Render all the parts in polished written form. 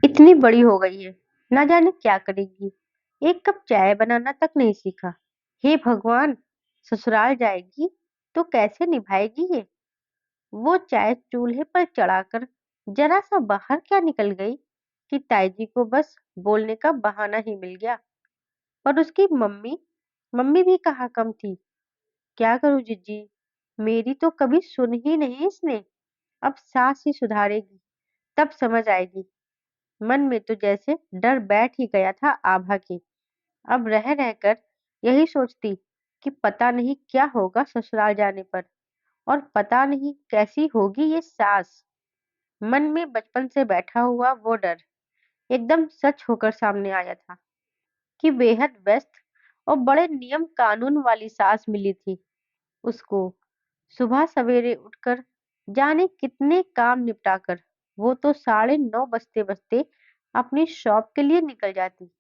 इतनी बड़ी हो गई है, ना जाने क्या करेगी। एक कप चाय बनाना तक नहीं सीखा। हे भगवान, ससुराल जाएगी तो कैसे निभाएगी ये। वो चाय चूल्हे पर चढ़ाकर जरा सा बाहर क्या निकल गई कि ताई जी को बस बोलने का बहाना ही मिल गया। पर उसकी मम्मी मम्मी भी कहाँ कम थी। क्या करूं जिज्जी, मेरी तो कभी सुन ही नहीं इसने। अब सास ही सुधारेगी, तब समझ आएगी। मन में तो जैसे डर बैठ ही गया था आभा के। अब रह रहकर यही सोचती कि पता नहीं क्या होगा ससुराल जाने पर, और पता नहीं कैसी होगी ये सास। मन में बचपन से बैठा हुआ वो डर एकदम सच होकर सामने आया था कि बेहद व्यस्त और बड़े नियम कानून वाली सास मिली थी उसको। सुबह सवेरे उठकर जाने कितने काम निपटाकर वो तो 9:30 बजते बजते अपनी शॉप के लिए निकल जाती,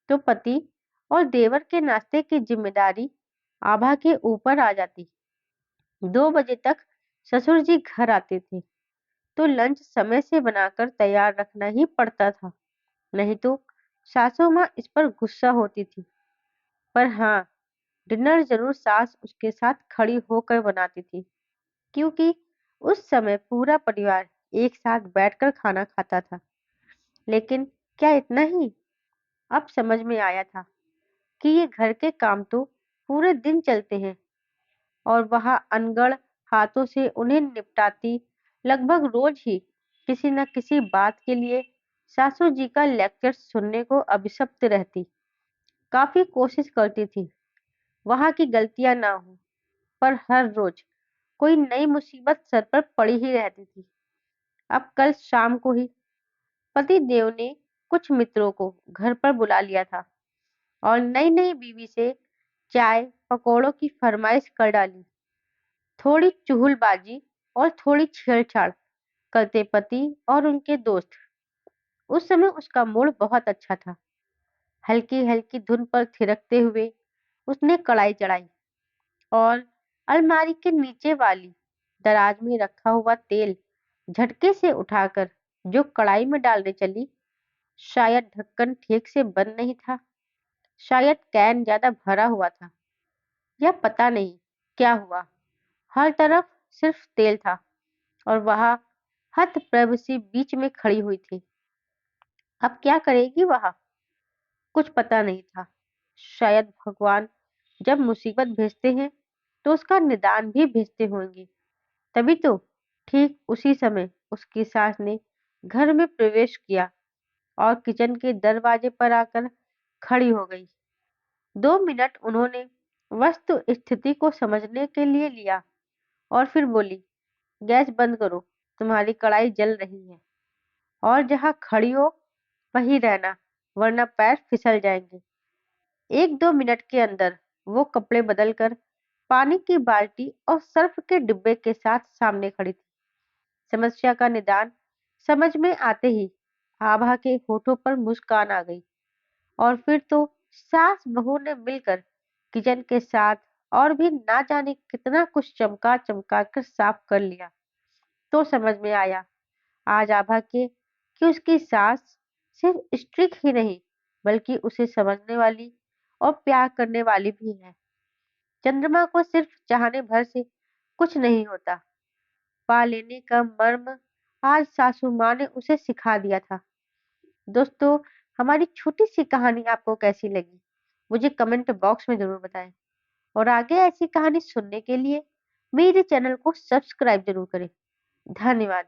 तो पति और देवर के नाश्ते की जिम्मेदारी आभा के ऊपर आ जाती। 2 बजे तक ससुर जी घर आते थे तो लंच समय से बनाकर तैयार रखना ही पड़ता था, नहीं तो सासू माँ इस पर गुस्सा होती थी। पर हाँ, डिनर जरूर सास उसके साथ खड़ी होकर बनाती थी, क्योंकि उस समय पूरा परिवार एक साथ बैठकर खाना खाता था। लेकिन क्या इतना ही? अब समझ में आया था कि ये घर के काम तो पूरे दिन चलते हैं, और वह अनगढ़ हाथों से उन्हें निपटाती लगभग रोज ही किसी न किसी बात के लिए सासू जी का लेक्चर सुनने को अभिशप्त रहती। काफी कोशिश करती थी वहां की गलतियां ना हो, पर हर रोज कोई नई मुसीबत सर पर पड़ी ही रहती थी। अब कल शाम को ही पति देव ने कुछ मित्रों को घर पर बुला लिया था और नई नई बीवी से चाय पकौड़ों की फरमाइश कर डाली। थोड़ी चुगलबाजी और थोड़ी छेड़छाड़ करते पति और उनके दोस्त। उस समय उसका मूड बहुत अच्छा था। हल्की हल्की धुन पर थिरकते हुए उसने कढ़ाई चढ़ाई और अलमारी के नीचे वाली दराज में रखा हुआ तेल झटके से उठाकर जो कढ़ाई में डालने चली, शायद ढक्कन ठीक से बंद नहीं था, शायद कैन ज्यादा भरा हुआ था, या पता नहीं क्या हुआ। हर तरफ सिर्फ तेल था और वह हतप्रभ सी बीच में खड़ी हुई थी। अब क्या करेगी वह? कुछ पता नहीं था। शायद भगवान जब मुसीबत भेजते हैं तो उसका निदान भी भेजते होंगे। तभी तो ठीक उसी समय उसकी सास ने घर में प्रवेश किया और किचन के दरवाजे पर आकर खड़ी हो गई। 2 मिनट उन्होंने वस्तु स्थिति को समझने के लिए लिया और फिर बोली, गैस बंद करो, तुम्हारी कढ़ाई जल रही है, और जहाँ खड़ी हो वहीं रहना, वरना पैर फिसल जाएंगे। 1-2 मिनट के अंदर वो कपड़े बदलकर पानी की बाल्टी और सर्फ के डिब्बे के साथ सामने खड़ी थी। समस्या का निदान समझ में आते ही आभा के होठों पर मुस्कान आ गई, और फिर तो सास बहू ने मिलकर किचन के साथ और भी ना जाने कितना कुछ चमका चमका कर साफ कर लिया। तो समझ में आया आज आभा के कि उसकी सास सिर्फ स्ट्रिक ही नहीं, बल्कि उसे समझने वाली और प्यार करने वाली भी है। चंद्रमा को सिर्फ चाहने भर से कुछ नहीं होता, पा लेने का मर्म आज सासू माँ ने उसे सिखा दिया था। दोस्तों, हमारी छोटी सी कहानी आपको कैसी लगी, मुझे कमेंट बॉक्स में जरूर बताएं। और आगे ऐसी कहानी सुनने के लिए मेरे चैनल को सब्सक्राइब जरूर करें। धन्यवाद।